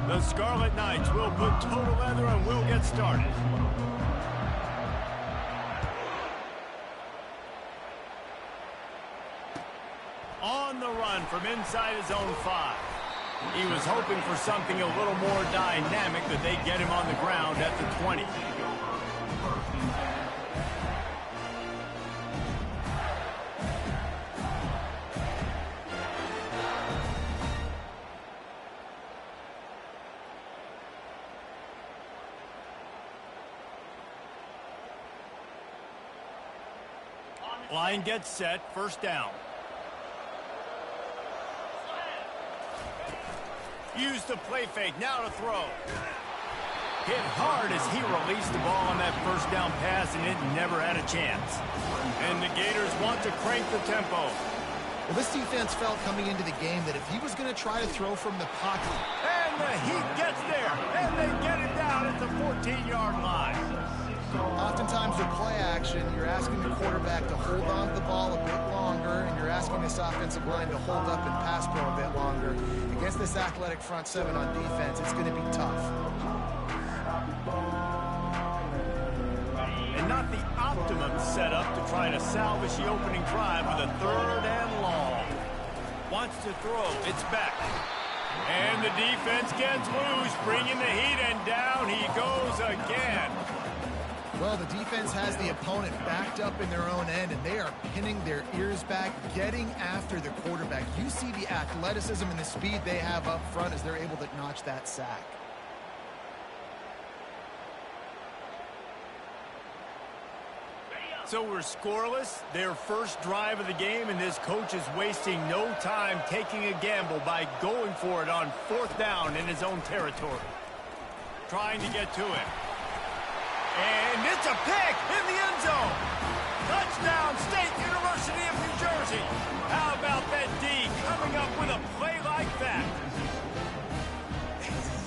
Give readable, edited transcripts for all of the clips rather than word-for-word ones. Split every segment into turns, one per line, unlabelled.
The Scarlet Knights will put total leather and we'll get started. On the run from inside his own 5. He was hoping for something a little more dynamic, that they get him on the ground at the 20. Line gets set, first down. Use the play fake, now to throw. Hit hard as he released the ball on that first down pass, and it never had a chance. And the Gators want to crank the tempo.
Well, this defense felt coming into the game that if he was going to try to throw from the pocket.
And the Heat gets there, and they get it down at the 14-yard line.
Oftentimes with play action, you're asking the quarterback to hold on to the ball a bit longer, and you're asking this offensive line to hold up and pass pro a bit longer. Against this athletic front 7 on defense, it's going to be tough.
And not the optimum setup to try to salvage the opening drive with a 3rd and long. Wants to throw, it's back. And the defense gets loose, bringing the Heat, and down he goes again.
Well, the defense has the opponent backed up in their own end, and they are pinning their ears back, getting after the quarterback. You see the athleticism and the speed they have up front as they're able to notch that sack.
So we're scoreless, their first drive of the game, and this coach is wasting no time taking a gamble by going for it on 4th down in his own territory. Trying to get to it. And it's a pick in the end zone. Touchdown, State University of New Jersey. How about that D coming up with a play like that?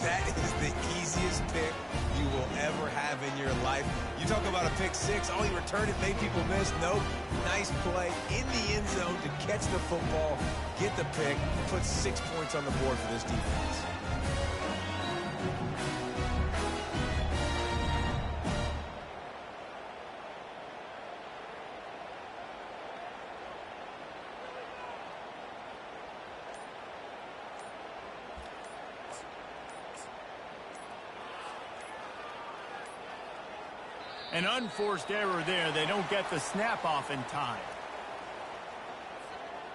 That is the easiest pick you will ever have in your life. You talk about a pick 6, oh, he returned it, made people miss. Nope, nice play in the end zone to catch the football, get the pick, put 6 points on the board for this defense.
An unforced error there. They don't get the snap off in time.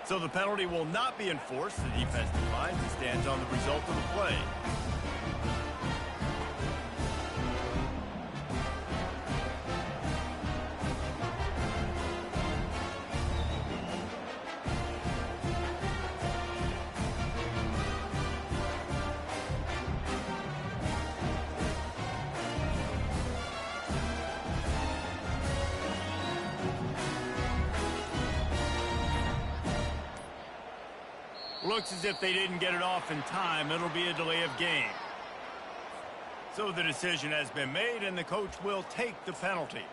So the penalty will not be enforced. The defense declines and stands on the result of the play. Looks as if they didn't get it off in time. It'll be a delay of game. So the decision has been made, and the coach will take the penalty.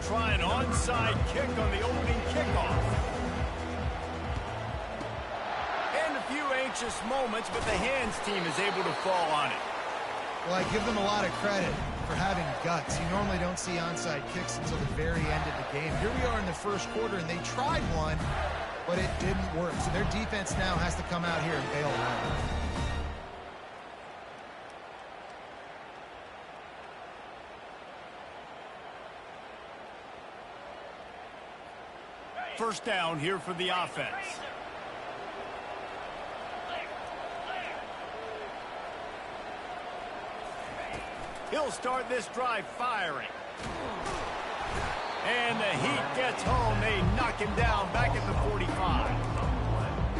try an onside kick on the opening kickoff. And a few anxious moments, but the hands team is able to fall on it.
Well, I give them a lot of credit for having guts. You normally don't see onside kicks until the very end of the game. Here we are in the first quarter, and they tried one, but it didn't work. So their defense now has to come out here and bail them out.
First down here for the offense. He'll start this drive firing. And the heat gets home. They knock him down back at the 45.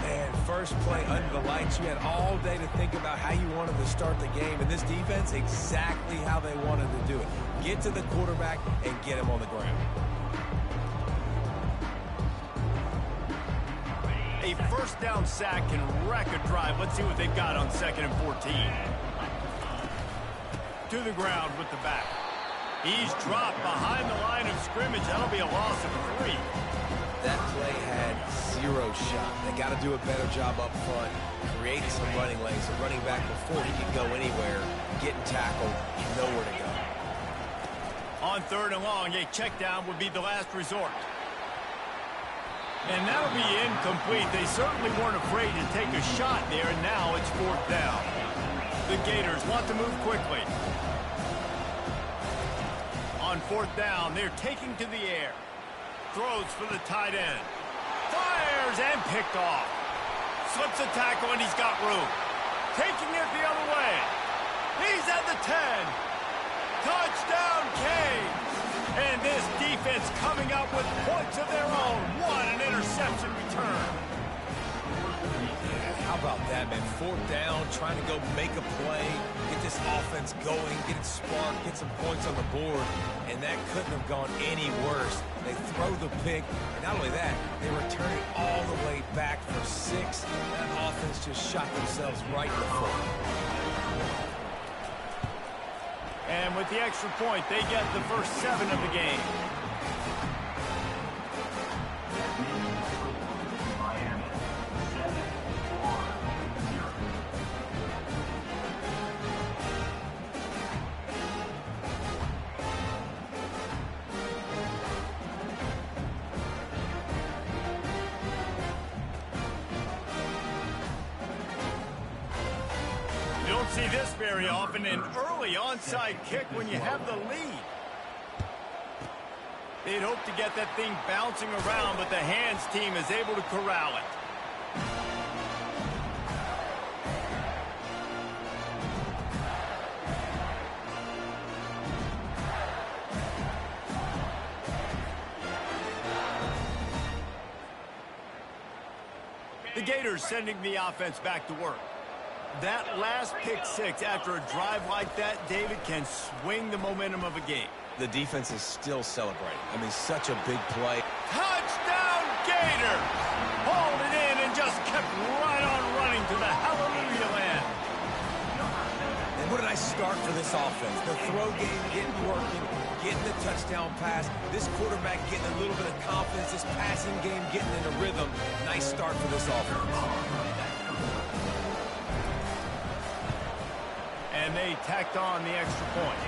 And first play under the lights. You had all day to think about how you wanted to start the game. And this defense, exactly how they wanted to do it. Get to the quarterback and get him on the ground.
A first down sack can wreck a drive. Let's see what they've got on 2nd and 14. To the ground with the back. He's dropped behind the line of scrimmage. That'll be a loss of 3.
That play had 0 shot. They got to do a better job up front, creating some running lanes. The running back, before he could go anywhere, getting tackled, nowhere to go.
On 3rd and long, a check down would be the last resort. And that'll be incomplete. They certainly weren't afraid to take a shot there, and now it's 4th down. The Gators want to move quickly. On 4th down, they're taking to the air. Throws for the tight end. Fires and picked off. Slips a tackle, and he's got room. Taking it the other way. He's at the 10. Touchdown, Canes. And this defense coming up with points of their own. What an interception return.
Yeah, how about that, man? 4th down, trying to go make a play, get this offense going, get it sparked, get some points on the board, and that couldn't have gone any worse. They throw the pick, and not only that, they return it all the way back for 6. That offense just shot themselves right in the foot.
And with the extra point, they get the first 7 of the game. See this very often, an early onside kick when you have the lead. They'd hope to get that thing bouncing around, but the hands team is able to corral it. The Gators sending the offense back to work. That last pick 6 after a drive like that, David, can swing the momentum of a game.
The defense is still celebrating. I mean, such a big play.
Touchdown, Gators! Hauled it in and just kept right on running to the hallelujah land.
And what a nice start for this offense. The throw game getting working, getting the touchdown pass. This quarterback getting a little bit of confidence. This passing game getting in a rhythm. Nice start for this offense.
And they tacked on the extra point.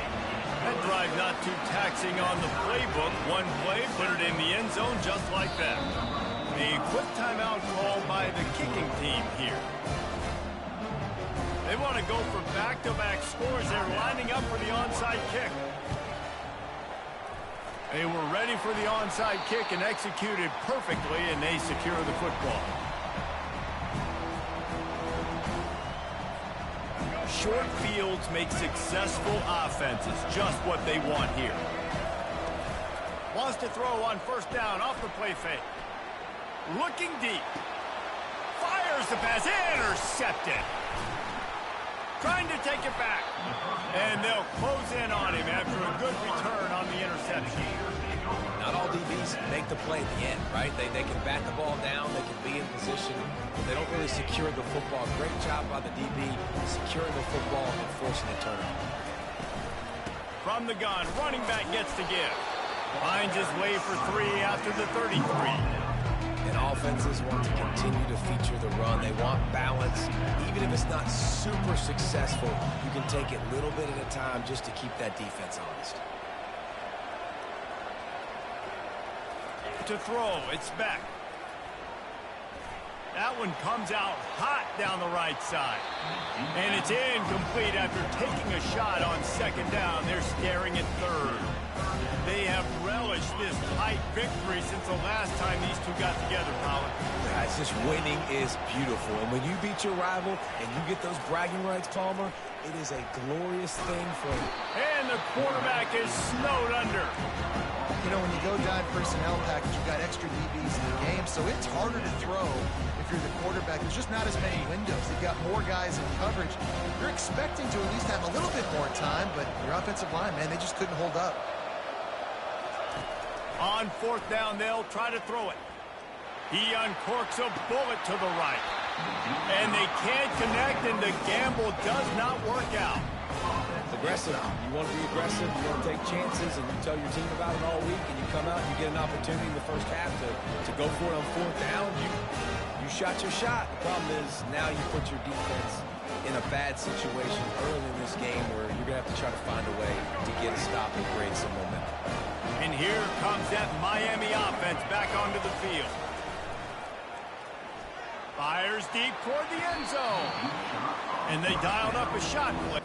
That drive not too taxing on the playbook. One play, put it in the end zone just like that. A quick timeout called by the kicking team here. They want to go for back-to-back scores. They're lining up for the onside kick. They were ready for the onside kick and executed perfectly, and they secure the football. Short fields make successful offenses, just what they want here. Wants to throw on 1st down off the play fake. Looking deep. Fires the pass. Intercepted. Trying to take it back. And they'll close in on him after a good return on the interception.
Not all DBs make the play at the end, right? They can bat the ball down, they can be in position, but they don't really secure the football. Great job by the DB securing the football and forcing a turnover.
From the gun, running back gets to give. Finds his way for 3 after the 33.
And offenses want to continue to feature the run. They want balance. Even if it's not super successful, you can take it little bit at a time just to keep that defense honest.
To throw, it's back. That one comes out hot down the right side. And it's incomplete after taking a shot on second down. They're staring at third. They have relished this tight victory since the last time these two got together, Colin.
Guys, this winning is beautiful. And when you beat your rival and you get those bragging rights, Palmer, it is a glorious thing for you.
And the quarterback is snowed under.
You know, when you go dime personnel package, you've got extra DBs in the game, so it's harder to throw if you're the quarterback. There's just not as many windows. You've got more guys in coverage. You're expecting to at least have a little bit more time, but your offensive line, man, they just couldn't hold up.
On fourth down, they'll try to throw it. He uncorks a bullet to the right. And they can't connect, and the gamble does not work out.
Aggressive. You want to be aggressive. You want to take chances, and you tell your team about it all week, and you come out and you get an opportunity in the first half to go for it on fourth down. You shot your shot. The problem is now you put your defense in a bad situation early in this game where you're going to have to try to find a way to get a stop and create some momentum.
And here comes that Miami offense back onto the field. Fires deep toward the end zone. And they dialed up a shot play.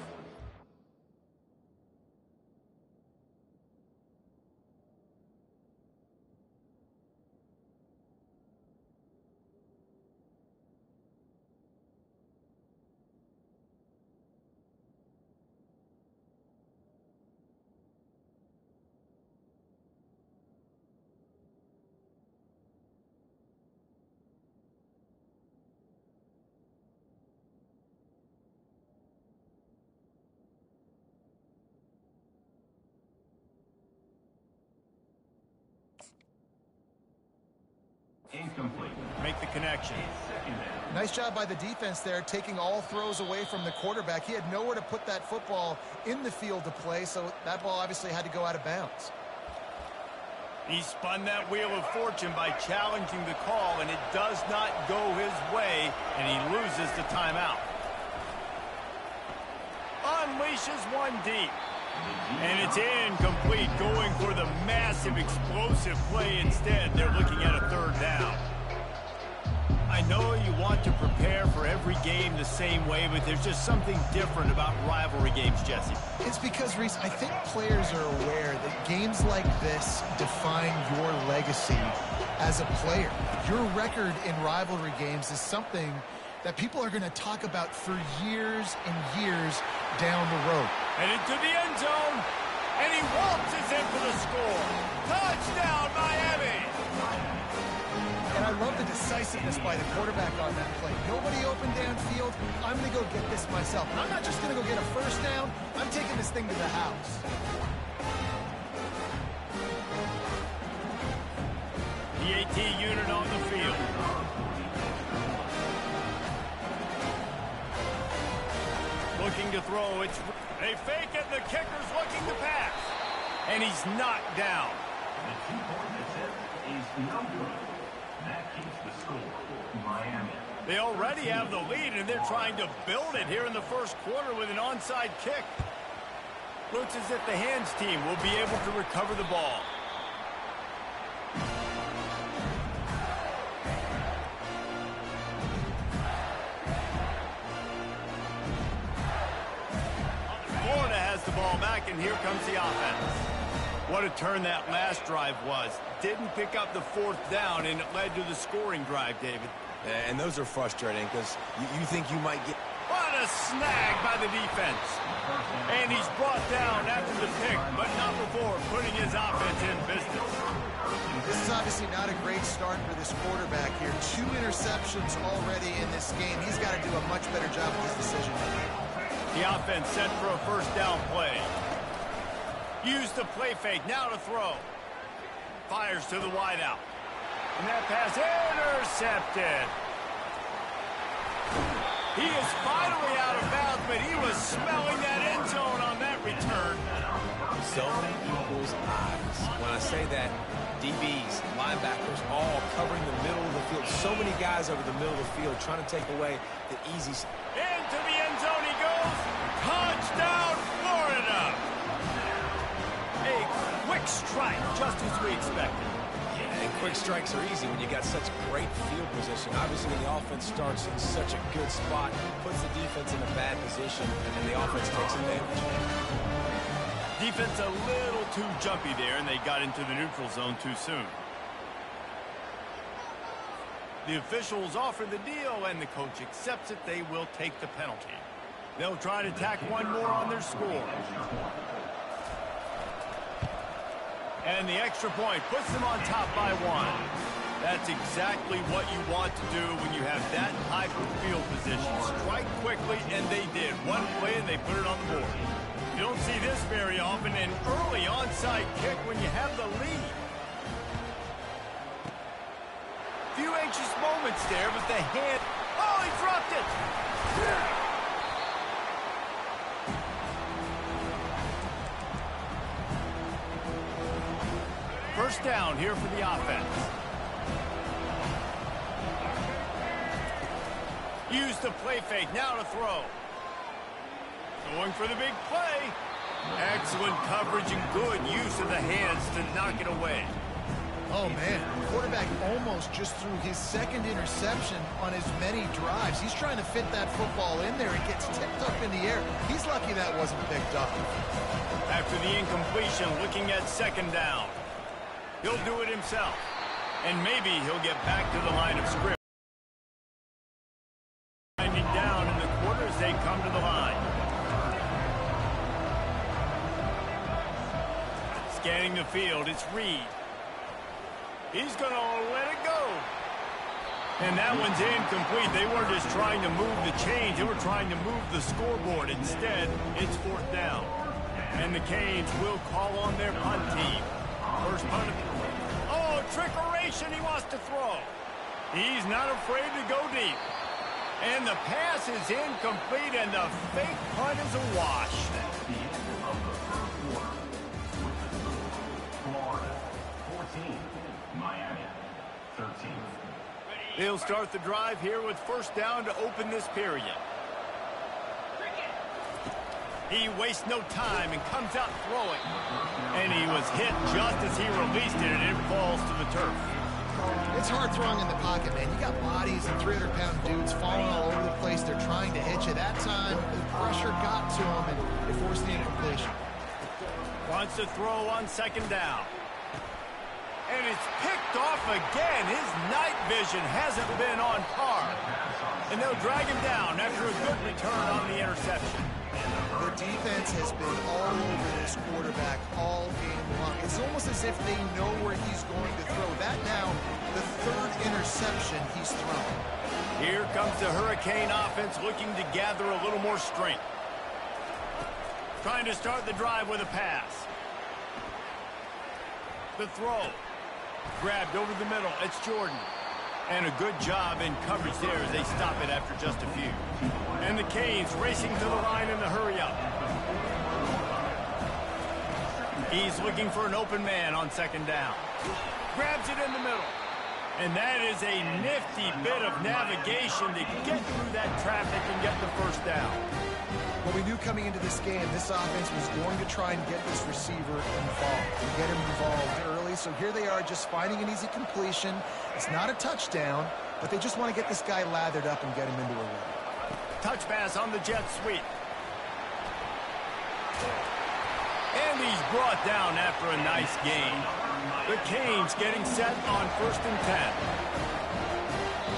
Incomplete.
Make the connection.
Nice job by the defense there, taking all throws away from the quarterback. He had nowhere to put that football in the field to play, so that ball obviously had to go out of bounds.
He spun that wheel of fortune by challenging the call, and it does not go his way, and he loses the timeout. Unleashes one deep. And it's incomplete, going for the massive explosive play instead. They're looking at a third down. I know you want to prepare for every game the same way, but there's just something different about rivalry games, Jesse.
It's because, Reese, I think players are aware that games like this define your legacy as a player. Your record in rivalry games is something that people are going to talk about for years and years down the road.
And into the end zone, and he waltzes in for the score. Touchdown, Miami!
And I love the decisiveness by the quarterback on that play. Nobody open downfield. I'm going to go get this myself. And I'm not just going to go get a first down. I'm taking this thing to the house.
The AT unit on the field. Looking to throw. They fake it. The kicker's looking to pass. And he's knocked down.
The 2-point attempt is no good. That keeps the score. Miami.
They already have the lead, and they're trying to build it here in the first quarter with an onside kick. Looks as if the hands team will be able to recover the ball. Florida has the ball back, and here comes the offense. What a turn that last drive was. Didn't pick up the fourth down, and it led to the scoring drive, David.
And those are frustrating because you think you might get...
What a snag by the defense. And he's brought down after the pick, but not before putting his offense in business.
This is obviously not a great start for this quarterback here. 2 interceptions already in this game. He's got to do a much better job with his decision making.
The offense set for a first down play. Use the play fake, now to throw. Fires to the wideout. And that pass intercepted. He is finally out of bounds, but he was smelling that end zone on that return.
zone equals eyes. When I say that, DBs, linebackers, all covering the middle of the field. So many guys over the middle of the field trying to take away the easy.
Into the end zone he goes. Touchdown, Florida. A quick strike, just as we expected.
Yeah, and quick strikes are easy when you got such great field position. Obviously, when the offense starts in such a good spot, puts the defense in a bad position, and the offense takes advantage.
Defense a little too jumpy there, and they got into the neutral zone too soon. The officials offer the deal, and the coach accepts it. They will take the penalty. They'll try to tack one more on their score. And the extra point puts them on top by one. That's exactly what you want to do when you have that type of field position. Strike quickly, and they did. One play, and they put it on the board. You don't see this very often, an early onside kick when you have the lead. Few anxious moments there, but the hand... Oh, he dropped it! First down here for the offense. Use the play fake, now to throw. Going for the big play. Excellent coverage and good use of the hands to knock it away.
Oh, man. The quarterback almost just threw his second interception on as many drives. He's trying to fit that football in there. It gets tipped up in the air. He's lucky that wasn't picked up.
After the incompletion, looking at second down. He'll do it himself. And maybe he'll get back to the line of scrimmage. Winding down in the quarter as they come to the line. Scanning the field, it's Reed. He's going to let it go. And that one's incomplete. They weren't just trying to move the chains. They were trying to move the scoreboard. Instead, it's fourth down. And the Canes will call on their punt team. First punt of the... Oh, trickeration. He wants to throw. He's not afraid to go deep. And the pass is incomplete, and the fake punt is a wash.
The end of the first quarter. Florida 14, Miami 13.
They'll start the drive here with first down to open this period. He wastes no time and comes out throwing. And he was hit just as he released it, and it falls to the turf.
It's hard throwing in the pocket, man. You got bodies and 300-pound dudes falling all over the place. They're trying to hit you. That time, the pressure got to him, and it forced the incompletion.
Wants to throw on second down. And it's picked off again. His night vision hasn't been on par. And they'll drag him down after a good return on the interception.
The defense has been all over this quarterback all game long. It's almost as if they know where he's going to throw. That now, the third interception he's thrown.
Here comes the Hurricane offense looking to gather a little more strength. Trying to start the drive with a pass. The throw. Grabbed over the middle. It's Jordan. And a good job in coverage there as they stop it after just a few. And the Canes racing to the line in the hurry-up. He's looking for an open man on second down. Grabs it in the middle. And that is a nifty bit of navigation to get through that traffic and get the first down.
Well, we knew coming into this game, this offense was going to try and get this receiver involved, and get him involved early. So here they are just finding an easy completion. It's not a touchdown, but they just want to get this guy lathered up and get him into a rhythm.
Touch pass on the jet sweep. And he's brought down after a nice gain. The Canes getting set on 1st and 10.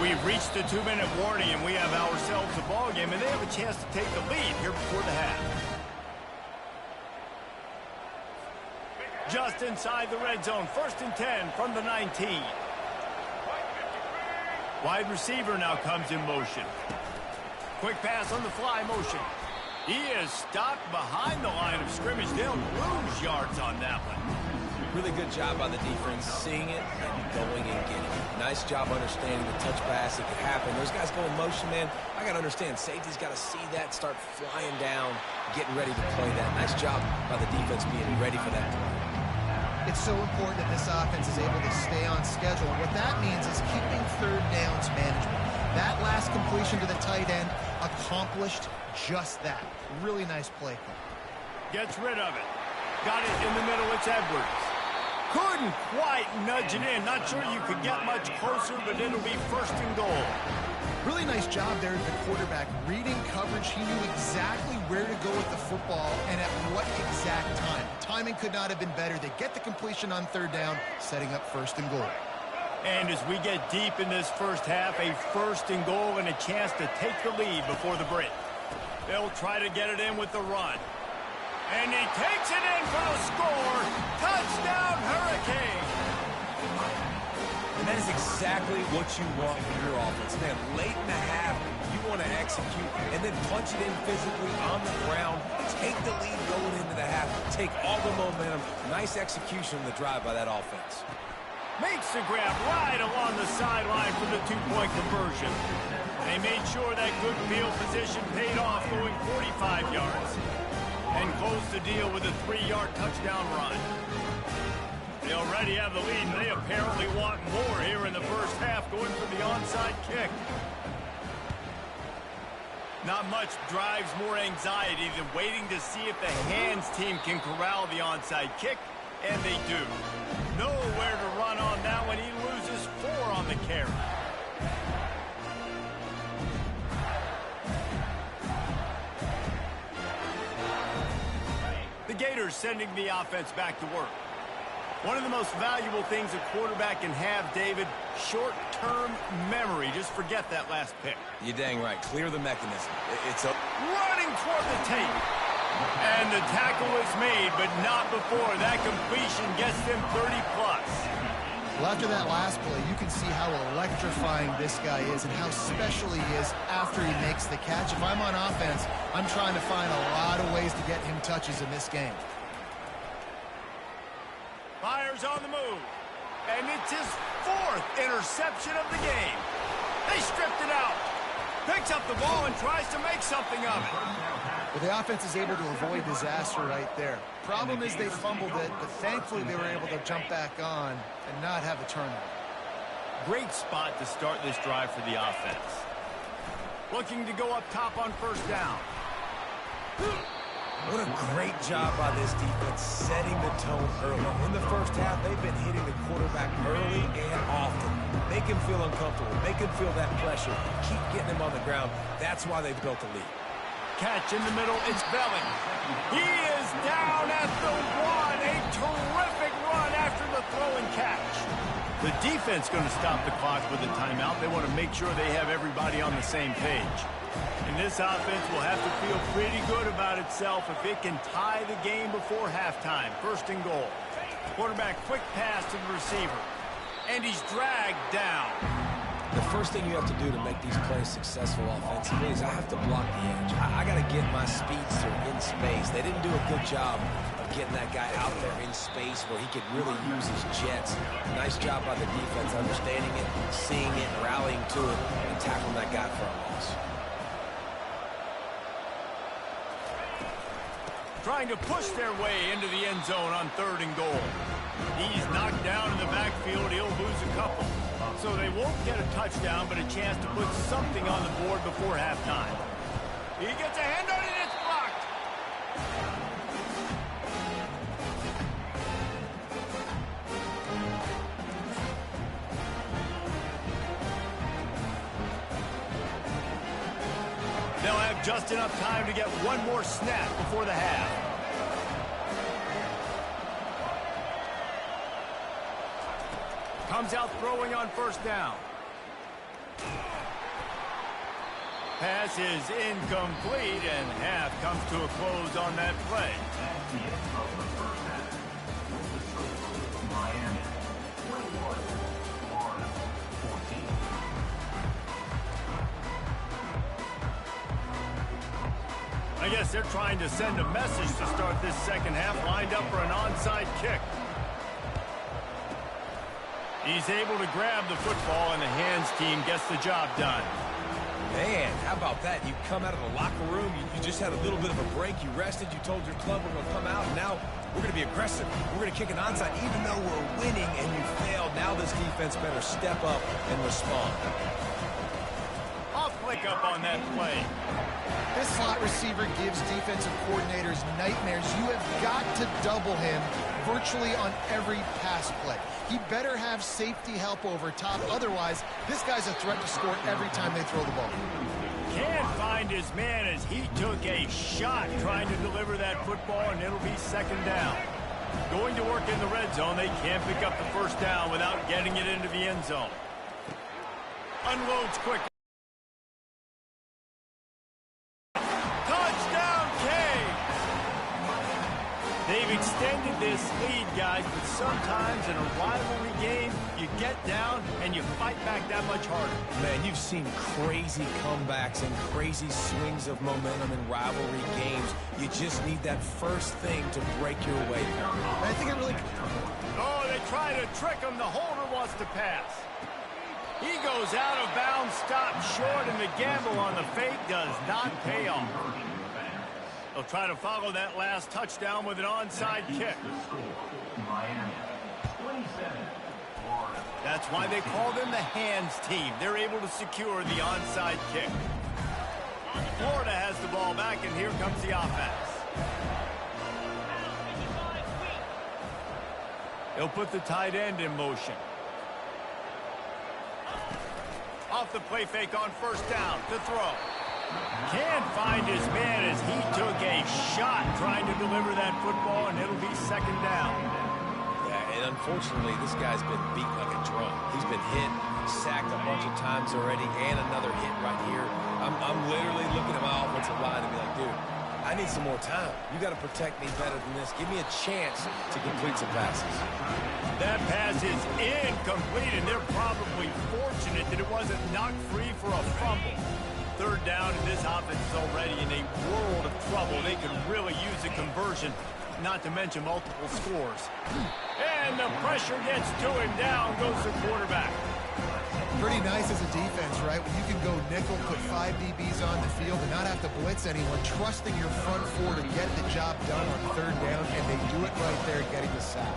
We've reached the 2-minute warning, and we have ourselves a ball game, and they have a chance to take the lead here before the half. Just inside the red zone, 1st and 10 from the 19. Wide receiver now comes in motion. Quick pass on the fly motion. He is stopped behind the line of scrimmage. They'll lose yards on that one.
Really good job by the defense, seeing it and going and getting it. Nice job understanding the touch pass. It could happen. Those guys go in motion, man. I got to understand, safety's got to see that, start flying down, getting ready to play that. Nice job by the defense being ready for that play.
It's so important that this offense is able to stay on schedule. And what that means is keeping third downs manageable. That last completion to the tight end accomplished just that. Really nice play call.
Gets rid of it. Got it in the middle. It's Edwards. Couldn't quite nudge it in. Not sure you could get much closer, but it'll be first and goal.
Really nice job there at the quarterback. Reading coverage, he knew exactly where to go with the football and at what exact time. Timing could not have been better. They get the completion on third down, setting up first and goal.
And as we get deep in this first half, a first and goal and a chance to take the lead before the break. They'll try to get it in with the run. And he takes it in for the score. Touchdown, Hurricane.
And that is exactly what you want from your offense. Man, late in the half, you want to execute and then punch it in physically on the ground. Take the lead going into the half. Take all the momentum. Nice execution on the drive by that offense.
Makes the grab right along the sideline for the two-point conversion. They made sure that good field position paid off, going 45 yards. And closed the deal with a 3-yard touchdown run. They already have the lead, and they apparently want more here in the first half, going for the onside kick. Not much drives more anxiety than waiting to see if the hands team can corral the onside kick, and they do. Nowhere to run on that one. He loses 4 on the carry. The Gators sending the offense back to work. One of the most valuable things a quarterback can have, David, short-term memory. Just forget that last pick.
You're dang right. Clear the mechanism. It's a
running toward the tape. And the tackle is made, but not before. That completion gets them 30-plus.
Well, after that last play, you can see how electrifying this guy is and how special he is after he makes the catch. If I'm on offense, I'm trying to find a lot of ways to get him touches in this game.
Fires on the move. And it's his 4th interception of the game. They stripped it out. Picks up the ball and tries to make something of it.
Well, the offense is able to avoid disaster right there. Problem is they fumbled it, but thankfully they were able to jump back on and not have a turnover.
Great spot to start this drive for the offense. Looking to go up top on first down.
What a great job by this defense setting the tone early. In the first half, they've been hitting the quarterback early and often. Make him feel uncomfortable. Make him feel that pressure. Keep getting him on the ground. That's why they've built a lead.
Catch in the middle. It's Belling. He is down at the 1. A terrific run after the throw and catch. The defense going to stop the clock with a timeout. They want to make sure they have everybody on the same page. And this offense will have to feel pretty good about itself if it can tie the game before halftime. First and goal. Quarterback quick pass to the receiver. And he's dragged down.
The first thing you have to do to make these plays successful offensively is I have to block the edge. I got to get my speedster in space. They didn't do a good job of getting that guy out there in space where he could really use his jets. Nice job by the defense understanding it, seeing it, rallying to it, and tackling that guy for a loss.
Trying to push their way into the end zone on 3rd and goal. He's knocked down in the backfield. He'll lose a couple. So they won't get a touchdown, but a chance to put something on the board before halftime. He gets a hand on it, it's blocked. They'll have just enough time to get one more snap before the half. Comes out throwing on first down. Pass is incomplete, and half comes to a close on that play.
At the end of the first half, the score, Miami 21, Florida 14.
I guess they're trying to send a message to start this second half, lined up for an onside kick. He's able to grab the football, and the hands team gets the job done.
Man, how about that? You come out of the locker room, you just had a little bit of a break, you rested, you told your club we're going to come out, and now we're going to be aggressive. We're going to kick an onside, even though we're winning and you failed. Now this defense better step up and respond.
I'll click up on that play.
This slot receiver gives defensive coordinators nightmares. You have got to double him virtually on every pass play. He better have safety help over top. Otherwise, this guy's a threat to score every time they throw the ball.
Can't find his man as he took a shot trying to deliver that football, and it'll be second down. Going to work in the red zone, they can't pick up the first down without getting it into the end zone. Unloads quick. Touchdown, K! They've extended this lead, guys, but sometimes in a rivalry game, you get down and you fight back that much harder.
Man, you've seen crazy comebacks and crazy swings of momentum in rivalry games. You just need that first thing to break your way.
I think it really...
Oh, they try to trick him. The holder wants to pass. He goes out of bounds, stopped short, and the gamble on the fake does not pay off. They'll try to follow that last touchdown with an onside kick. That's why they call them the hands team. They're able to secure the onside kick. Florida has the ball back, and here comes the offense. They'll put the tight end in motion. Off the play fake on first down to throw. Can't find his man as he took a shot trying to deliver that football, and it'll be second down.
Yeah, and unfortunately, this guy's been beat like a drum. He's been hit, sacked a bunch of times already, and another hit right here. I'm literally looking at my offensive line and be like, dude, I need some more time. You got to protect me better than this. Give me a chance to complete some passes.
That pass is incomplete, and they're probably fortunate that it wasn't knocked free for a fumble. Third down, and this offense is already in a world of trouble. They could really use a conversion, not to mention multiple scores. And the pressure gets to him. Down goes the quarterback.
Pretty nice as a defense, right? When you can go nickel, put 5 DBs on the field and not have to blitz anyone, trusting your front four to get the job done on third down, and they do it right there, getting the sack.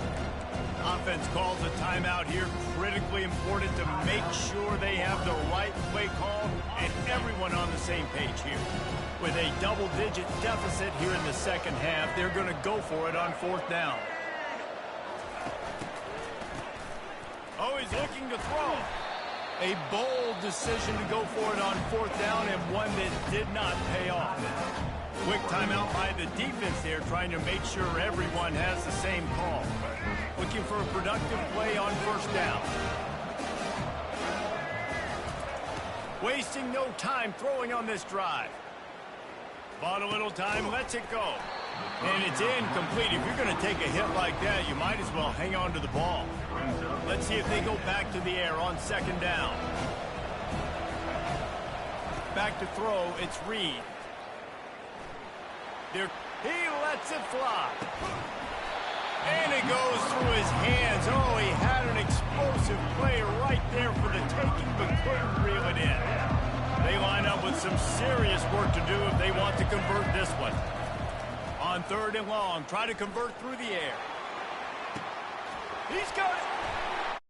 Offense calls a timeout here. Critically important to make sure they have the right play call and everyone on the same page here. With a double-digit deficit here in the second half, they're going to go for it on fourth down. Oh, he's looking to throw. A bold decision to go for it on fourth down, and one that did not pay off. Quick timeout by the defense there, trying to make sure everyone has the same call. Looking for a productive play on first down. Wasting no time throwing on this drive. Bought a little time, lets it go. And it's incomplete. If you're going to take a hit like that, you might as well hang on to the ball. Let's see if they go back to the air on second down. Back to throw, it's Reed. He lets it fly. And it goes through his hands. Oh, he had an explosive play right there for the taking, but couldn't reel it in. They line up with some serious work to do if they want to convert this one. On third and long, try to convert through the air. He's got